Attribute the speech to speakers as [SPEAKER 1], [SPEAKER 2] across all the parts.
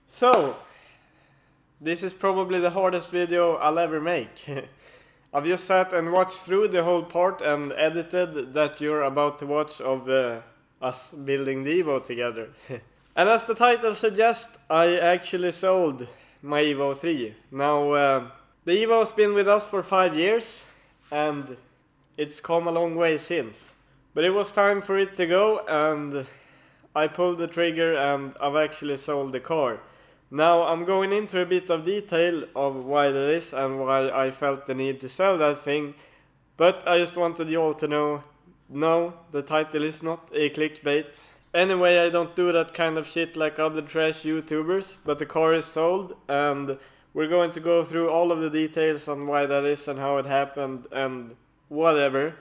[SPEAKER 1] So, this is probably the hardest video I'll ever make. I've just sat and watched through the whole part and edited that you're about to watch of us building the Evo together. And as the title suggests, I actually sold my Evo 3. Now, the Evo's been with us for 5 years, and it's come a long way since. But it was time for it to go, and I pulled the trigger and I've actually sold the car. Now I'm going into a bit of detail of why that is and why I felt the need to sell that thing. But I just wanted you all to know, no, the title is not a clickbait. Anyway, I don't do that kind of shit like other trash YouTubers, but the car is sold and we're going to go through all of the details on why that is and how it happened and whatever.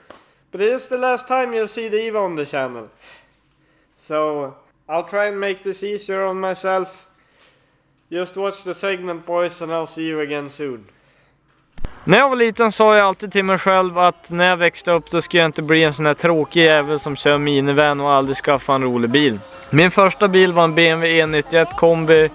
[SPEAKER 1] But it is the last time you'll see the Evo on the channel. So I'll try and make this easier on myself. Just watch the segment, boys, and I'll see you again soon. När jag var liten sa jag alltid till mig själv att när jag växte upp då ska jag inte bli en sån här tråkig jävel som kör minivan och aldrig skaffa en rolig bil. Min första bil var en BMW E91 kombi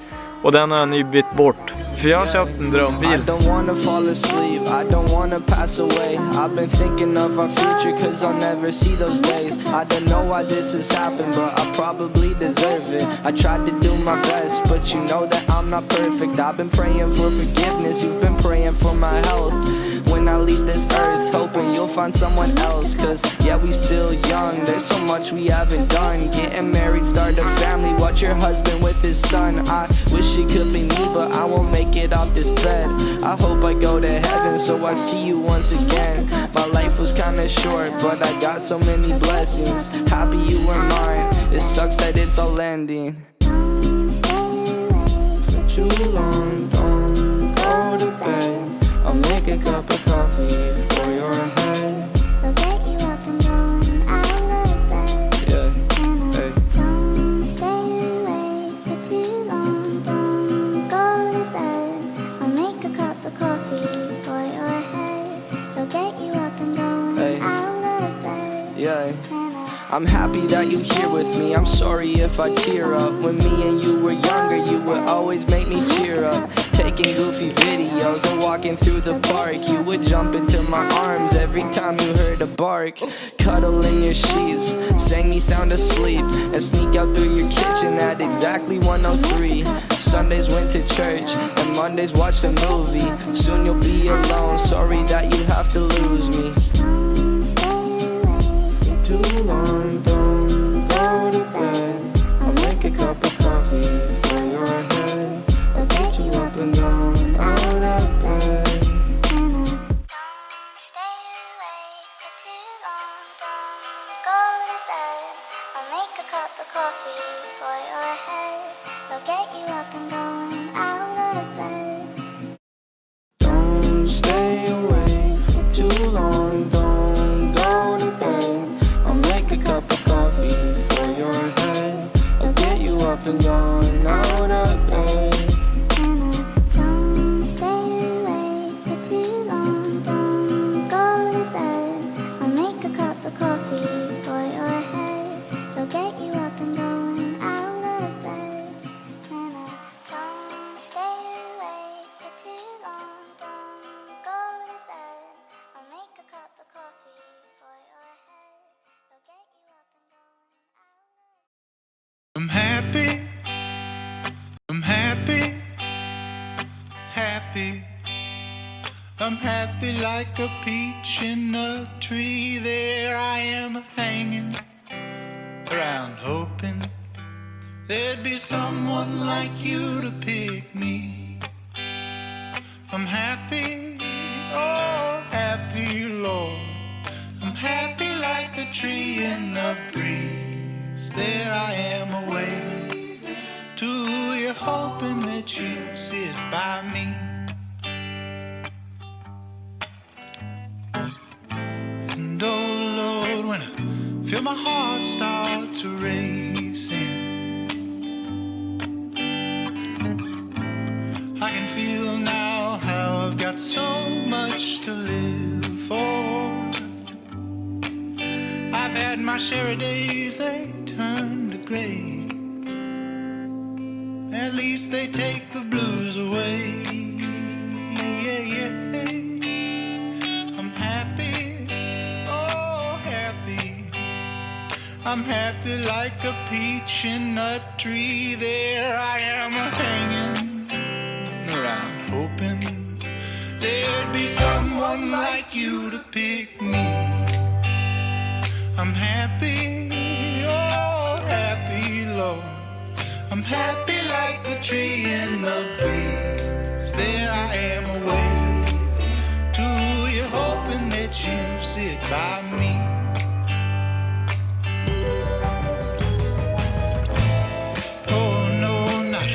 [SPEAKER 1] och den har jag nu bytt bort. För jag har köpt en drömbil. I don't wanna fall asleep, I don't wanna pass away. I've been thinking of our future cause I'll never see those days. I don't know why this has happened but I probably deserve it. I tried to do my best but you know that I'm not perfect. I've been praying for forgiveness, you've been praying for my health. When I leave this earth, hoping you'll find someone else. Cause yeah, we still young, there's so much we haven't done. Getting married, start a family, watch your husband with his son. I wish it could be me, but I won't make it off this bed. I hope I go to heaven, so I see you once again. My life was kinda short, but I got so many blessings. Happy you were mine, it sucks that it's all ending. For too long, don't go to bed. I'll make a cup of coffee for your head.
[SPEAKER 2] I'll get you up and going out of bed.
[SPEAKER 1] Yeah, hey.
[SPEAKER 2] Don't stay awake for too long. Don't go to bed. I'll make a cup of coffee for your head. I'll get you up and going out of bed.
[SPEAKER 1] Yeah. I'm happy that you're here with me. I'm sorry if I tear up. When me and you were younger, you would always make me cheer up. Taking goofy videos and walking through the park. You would jump into my arms every time you heard a bark. Cuddle in your sheets, sang me sound asleep, and sneak out through your kitchen at exactly 1:03. Sundays went to church, and Mondays watched a movie. Soon you'll be alone, sorry that you have to lose me. Too long, don't go to bed. I'll make a cup of coffee for your head. I'll get you up and down out of bed.
[SPEAKER 2] Don't stay awake for too long. Don't go to bed. I'll make a cup of coffee for your head. I'll get you up and going out of bed.
[SPEAKER 1] Don't stay awake for too long. Don't go to bed. I'll make a cup of coffee for your head. I'll get you up and down out of bed.
[SPEAKER 2] Don't stay awake for too long. Don't go to bed. I'll make a cup of coffee for your head. I'll get you up and going out of bed. Don't stay awake for too long. Don't go to bed. I'll make a cup of coffee for your head. I'll get you up and going out of bed.
[SPEAKER 3] I'm happy, I'm happy, happy. I'm happy like a peach in a tree. There I am hanging around hoping there'd be someone like you to pick me. I'm happy, oh happy Lord. I'm happy like the tree in the breeze. There I am waving to you, hoping that you'd sit by me. And oh Lord, when I feel my heart start to racing, I can feel now how I've got so much to live for. I've had my share of days, they turn to gray. At least least they take the blues away. Yeah, yeah. I'm happy, oh happy. I'm happy like a peach in a tree. There I am hanging around hoping there'd be someone like you to pick me. I'm happy, oh happy Lord. I'm happy like the tree in the breeze. There I am waving to you, hoping that you sit by me. Oh no, not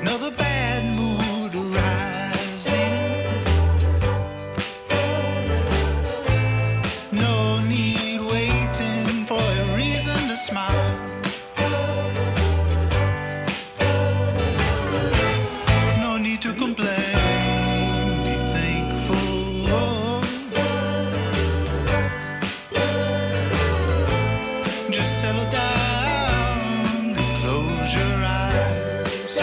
[SPEAKER 3] another bad mood arising. No need waiting for a reason to smile. No need to complain, be thankful. Just settle down and close your eyes.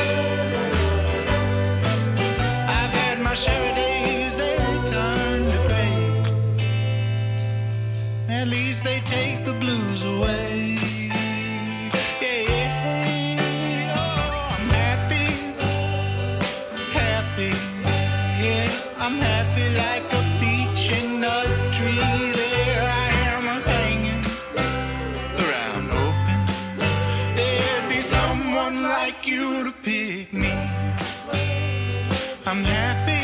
[SPEAKER 3] I've had my share of days, they turn to gray. At least they take the blues away. Yeah, yeah. Oh, I'm happy, happy. Yeah, I'm happy like a peach in a tree. There I am hanging around hoping there'd be someone like you to pick me. I'm happy,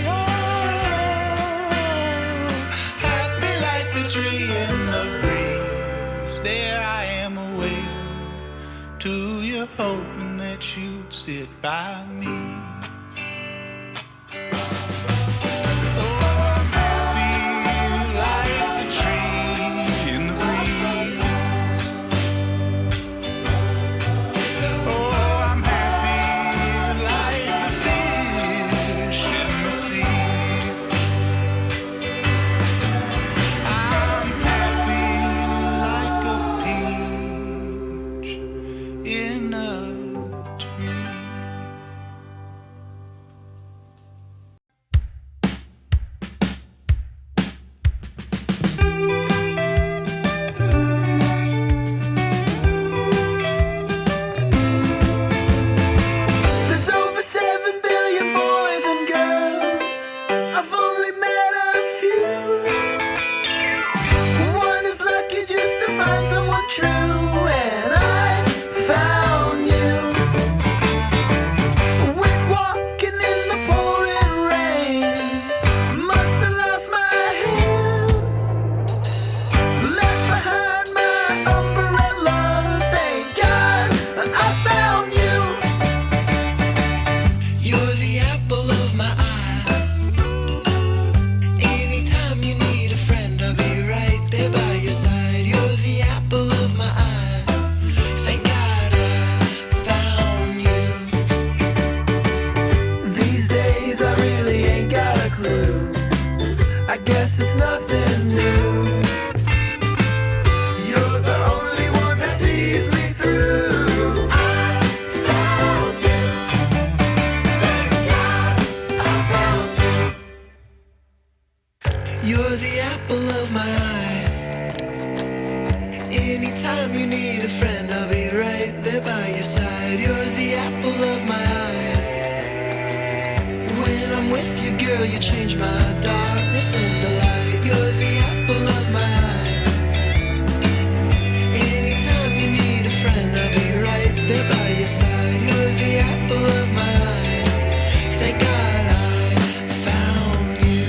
[SPEAKER 3] oh, happy like the tree in the breeze. There I am waiting to you, hoping that you'd sit by me. Oh, I'm happy like the tree in the breeze. Oh, I'm happy like the fish in the sea. I'm happy like a peach in a tree.
[SPEAKER 4] There's over 7 billion boys and girls. I've only met a few. One is lucky just to find someone true, and I found you. Went walking in the pouring rain. Must have lost my hand. Left behind my umbrella. Thank God I found you.
[SPEAKER 5] You're the apple of my eye. Anytime you need a friend, I'll be right there by your side. You're the apple of my eye. Thank God I found you.
[SPEAKER 4] These days I really ain't got a clue. I guess it's nothing new. You're the only one that sees me through. I found you. Thank God I found you.
[SPEAKER 5] You're the apple of my eye. Anytime you need a friend, I'll be right there by your side. You're the apple of my eye. When I'm with you, girl, you change my darkness into light. You're the apple of my eye. Anytime you need a friend, I'll be right there by your side. You're the apple of my eye. Thank God I found you.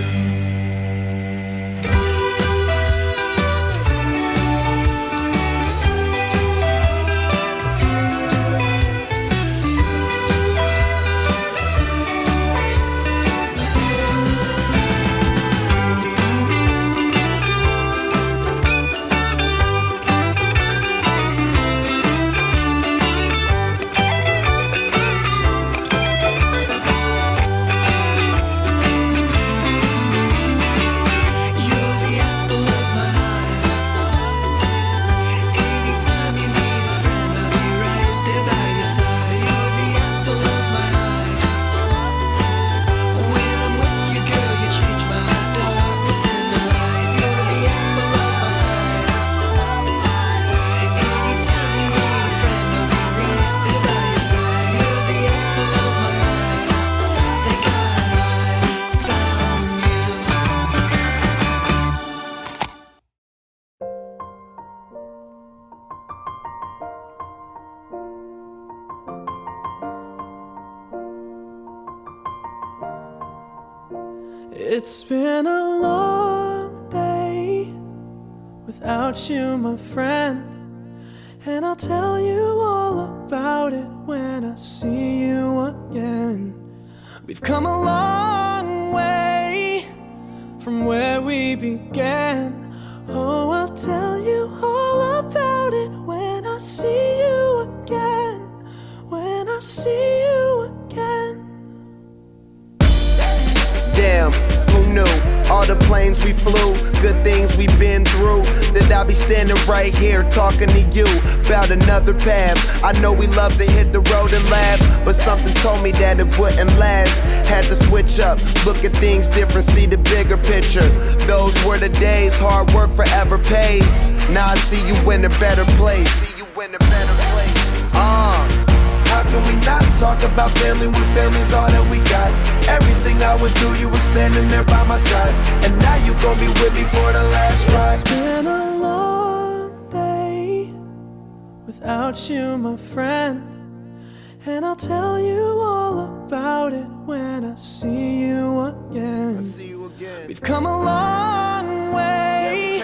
[SPEAKER 6] It's been a long day without you, my friend, and I'll tell you all about it when I see you again. We've come a long way from where we began. Oh, I'll tell you all about it when I see you again. When I see you again.
[SPEAKER 7] Damn, who knew? All the planes we flew, good things we've been through. That I'll be standing right here talking to you about another path. I know we love to hit the road and laugh, but something told me that it wouldn't last. Had to switch up, look at things different, see the bigger picture. Those were the days, hard work forever pays. Now I see you in a better place. How can we not talk about family when family's all that we got? Everything I would do, you were standing there by my side, and now you gon' be with me for the last ride.
[SPEAKER 6] It's been a long day without you, my friend, and I'll tell you all about it when I see you again. We've come a long way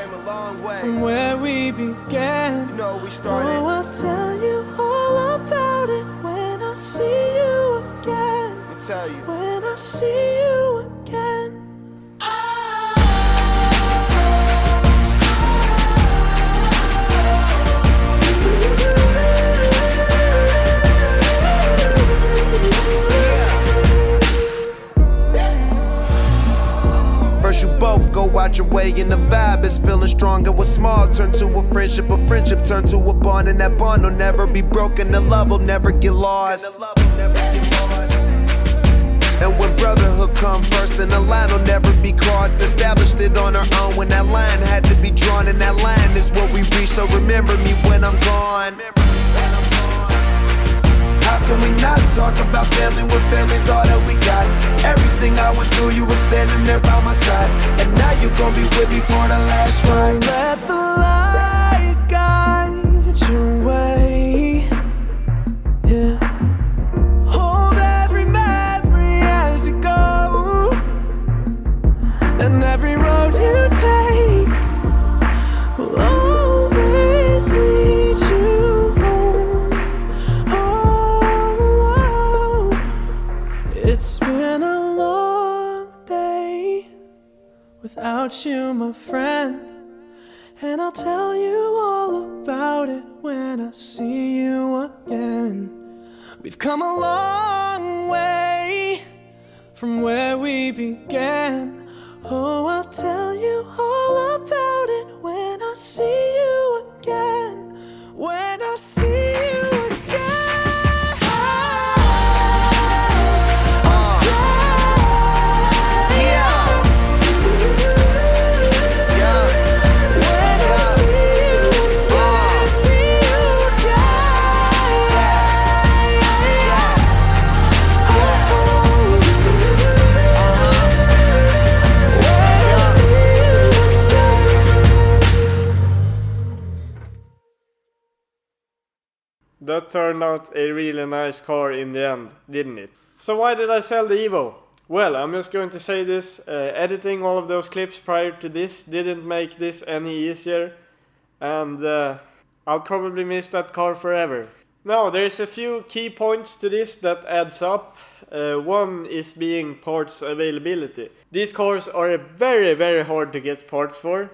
[SPEAKER 6] from where we began.
[SPEAKER 7] You know we started.
[SPEAKER 6] Oh, I'll tell you all about it when I see you again.
[SPEAKER 7] Let me tell you.
[SPEAKER 6] When I see you again.
[SPEAKER 7] First you both go out your way and the vibe is feeling strong. And what's small turn to a friendship turn to a bond. And that bond will never be broken, the love will never get lost. And when brotherhood come first, then the line will never be crossed. Established it on our own when that line had to be drawn. And that line is what we reach, so remember me when I'm gone. How can we not talk about family when family's all that we got? Everything I went through, you were standing there by my side, and now you gon' be with me for the last ride.
[SPEAKER 6] Let the light guide your way. Yeah. Hold every memory as you go, and every road you take will always lead you home. Oh, it's been a long day without you, my friend, and I'll tell you all about it when I see you again. We've come a long way from where we began. Oh, I'll tell you all about it when I see you again. When I see you again. When I see you again, see you
[SPEAKER 1] That turned out a really nice car in the end, didn't it? So why did I sell the Evo? Well, I'm just going to say this, editing all of those clips prior to this didn't make this any easier, and I'll probably miss that car forever. Now, there's a few key points to this that adds up. One is being parts availability. These cars are very, very hard to get parts for.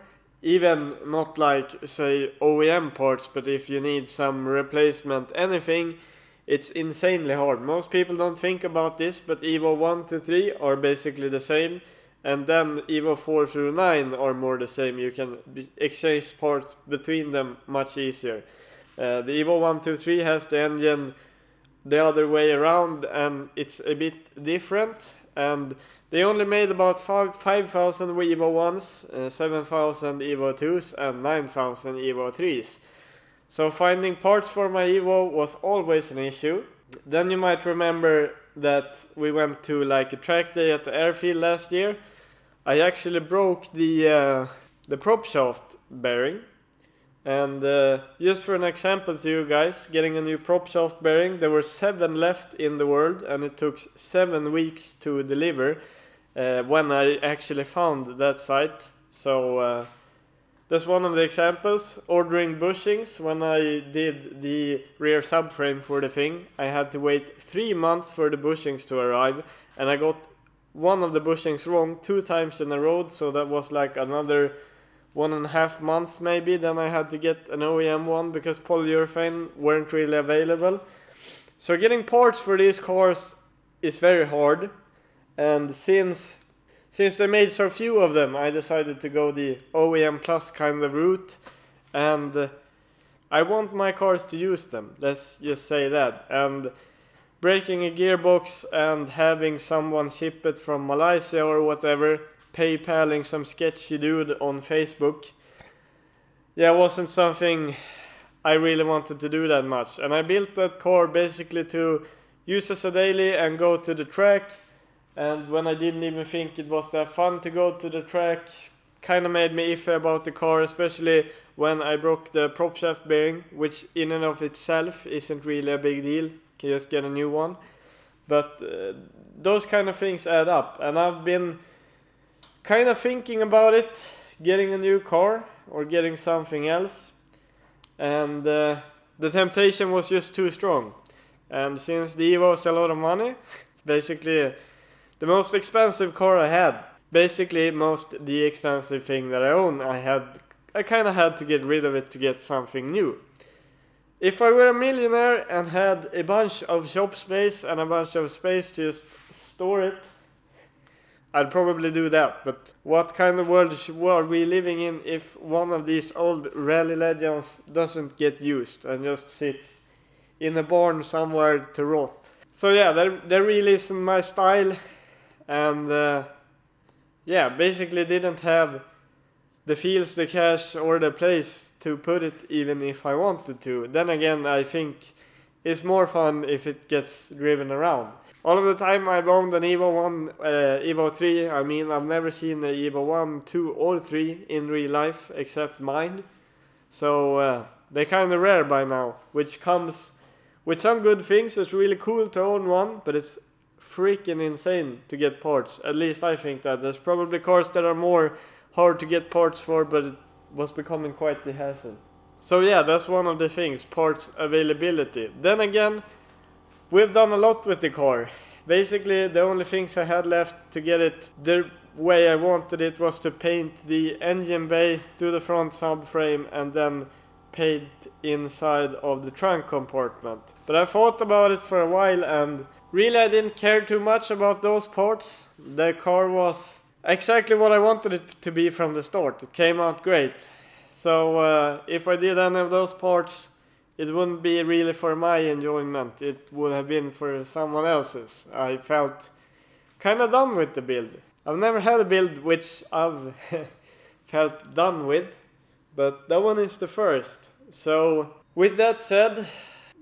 [SPEAKER 1] Even not like, say, OEM parts, but if you need some replacement anything, it's insanely hard. Most people don't think about this, but Evo 1 to 3 are basically the same, and then Evo 4 through 9 are more the same. You can exchange parts between them much easier. The Evo 1 to 3 has the engine the other way around, and it's a bit different, and they only made about 5,000 Evo 1s, 7,000 Evo 2s, and 9,000 Evo 3s. So finding parts for my Evo was always an issue. Then you might remember that we went to like a track day at the airfield last year. I actually broke the prop shaft bearing. And just for an example to you guys, getting a new prop shaft bearing, there were 7 left in the world, and it took 7 weeks to deliver. when I actually found that site. So that's one of the examples. Ordering bushings, when I did the rear subframe for the thing, I had to wait 3 months for the bushings to arrive, and I got one of the bushings wrong 2 times in a row, so that was like another 1.5 months maybe. Then I had to get an OEM one because polyurethane weren't really available. So getting parts for these cars is very hard, and since they made so few of them, I decided to go the OEM plus kind of route, and I want my cars to use them, let's just say that. And breaking a gearbox and having someone ship it from Malaysia or whatever, PayPaling some sketchy dude on Facebook, yeah, wasn't something I really wanted to do that much. And I built that car basically to use as a daily and go to the track. And when I didn't even think it was that fun to go to the track, kind of made me iffy about the car, especially when I broke the prop shaft bearing, which in and of itself isn't really a big deal. Can just get a new one. But those kind of things add up, and I've been kind of thinking about it, getting a new car or getting something else, and the temptation was just too strong. And since the Evo is a lot of money, it's basically the most expensive car I had. Basically the expensive thing that I own. I kind of had to get rid of it to get something new. If I were a millionaire and had a bunch of shop space and a bunch of space to just store it, I'd probably do that. But what kind of world are we living in if one of these old rally legends doesn't get used and just sits in a barn somewhere to rot? So yeah, that really isn't my style. And yeah, basically didn't have the feels, the cash, or the place to put it, even if I wanted to. Then again, I think it's more fun if it gets driven around. All of the time I've owned an Evo 1, Evo 3, I mean, I've never seen an Evo 1, 2 or 3 in real life except mine. So they're kind of rare by now, which comes with some good things. It's really cool to own one, but it's freaking insane to get parts. At least I think that. There's probably cars that are more hard to get parts for, but it was becoming quite the hassle. So yeah, that's one of the things, parts availability. Then again, we've done a lot with the car. Basically, the only things I had left to get it the way I wanted it was to paint the engine bay, do the front subframe, and then paint inside of the trunk compartment. But I thought about it for a while, and really I didn't care too much about those parts. The car was exactly what I wanted it to be from the start. It came out great. So if I did any of those parts, it wouldn't be really for my enjoyment. It would have been for someone else's. I felt kind of done with the build. I've never had a build which I've felt done with, but that one is the first. So with that said,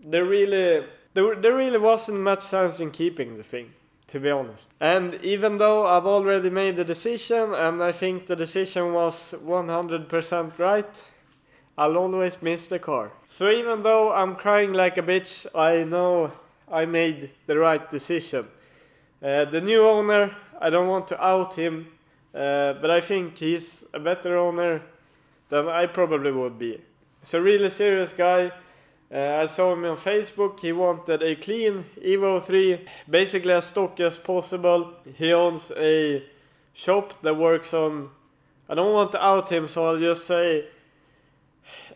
[SPEAKER 1] there really wasn't much sense in keeping the thing, to be honest. And even though I've already made the decision, and I think the decision was 100% right, I'll always miss the car. So even though I'm crying like a bitch, I know I made the right decision. The new owner, I don't want to out him, but I think he's a better owner than I probably would be. He's a really serious guy. I saw him on Facebook. He wanted a clean Evo 3, basically as stock as possible. He owns a shop that works on, I don't want to out him, so I'll just say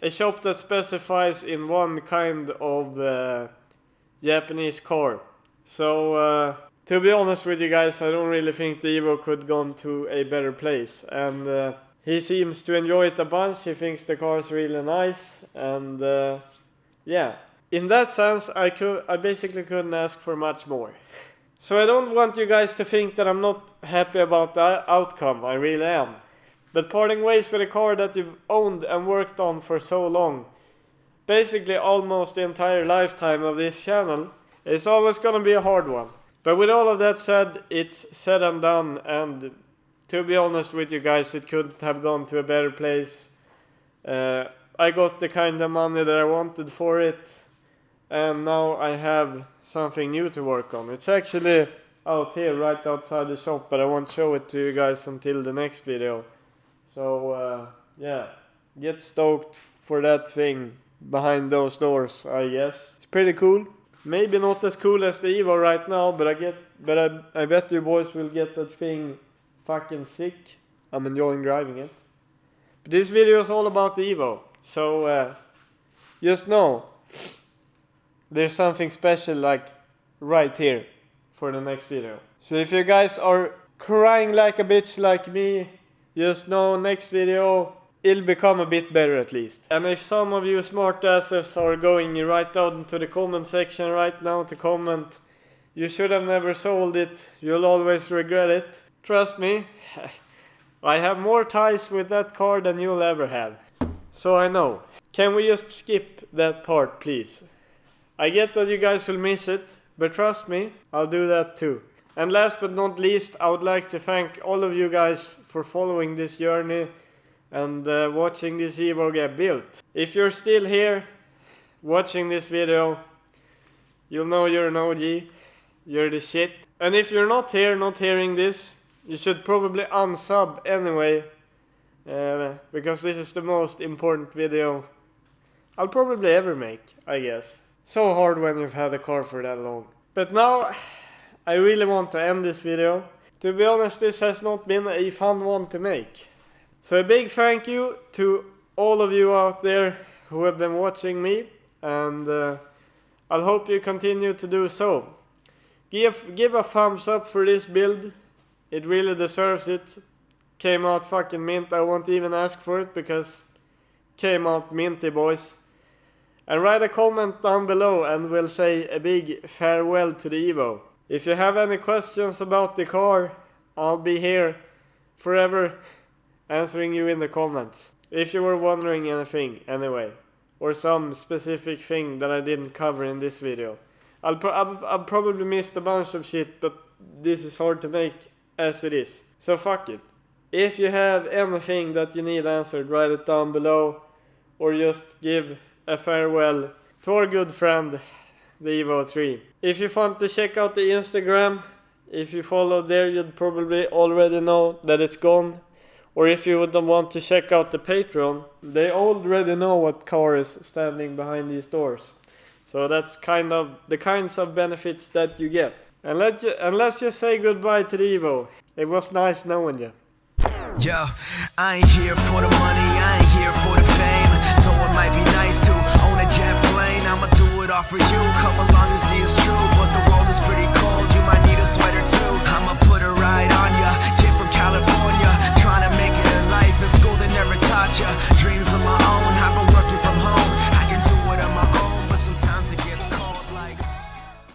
[SPEAKER 1] a shop that specifies in one kind of Japanese car. So to be honest with you guys, I don't really think the Evo could gone to a better place. And he seems to enjoy it a bunch. He thinks the car is really nice, and yeah, in that sense, I basically couldn't ask for much more. So I don't want you guys to think that I'm not happy about the outcome. I really am. But parting ways with a car that you've owned and worked on for so long, basically almost the entire lifetime of this channel, is always gonna be a hard one. But with all of that said, it's said and done, and to be honest with you guys, it couldn't have gone to a better place. I got the kind of money that I wanted for it, and now I have something new to work on. It's actually out here right outside the shop, but I won't show it to you guys until the next video. So yeah, get stoked for that thing behind those doors, I guess. It's pretty cool. Maybe not as cool as the Evo right now, but I bet you boys will get that thing fucking sick. I'm enjoying driving it. But this video is all about the Evo, so just know there's something special like right here for the next video. So if you guys are crying like a bitch like me, just know next video it'll become a bit better at least. And if some of you smart asses are going right down into the comment section right now to comment, you should have never sold it, you'll always regret it. Trust me, I have more ties with that car than you'll ever have. So I know. Can we just skip that part, please? I get that you guys will miss it, but trust me, I'll do that too. And last but not least, I would like to thank all of you guys for following this journey and watching this Evo get built. If you're still here watching this video, you'll know you're an OG, you're the shit. And if you're not here, not hearing this, you should probably unsub anyway, because this is the most important video I'll probably ever make, I guess. So hard when you've had a car for that long. But now, I really want to end this video. To be honest, this has not been a fun one to make. So a big thank you to all of you out there who have been watching me, and I'll hope you continue to do so. Give a thumbs up for this build. It really deserves it. Came out fucking mint. I won't even ask for it because came out minty, boys. And write a comment down below and we'll say a big farewell to the Evo. If you have any questions about the car, I'll be here forever answering you in the comments. If you were wondering anything anyway, or some specific thing that I didn't cover in this video. I've probably missed a bunch of shit, but this is hard to make as it is. So fuck it. If you have anything that you need answered, write it down below, or just give a farewell to our good friend, the Evo 3. If you want to check out the Instagram, if you follow there, you'd probably already know that it's gone. Or if you would want to check out the Patreon, they already know what car is standing behind these doors. So that's kind of the kinds of benefits that you get. And let's just say goodbye to the Evo. It was nice knowing you.
[SPEAKER 5] Yo, I ain't here for the money, I ain't here for the fame. Though it might be nice to own a jet plane, I'ma do it all for you. Come along and see it's true.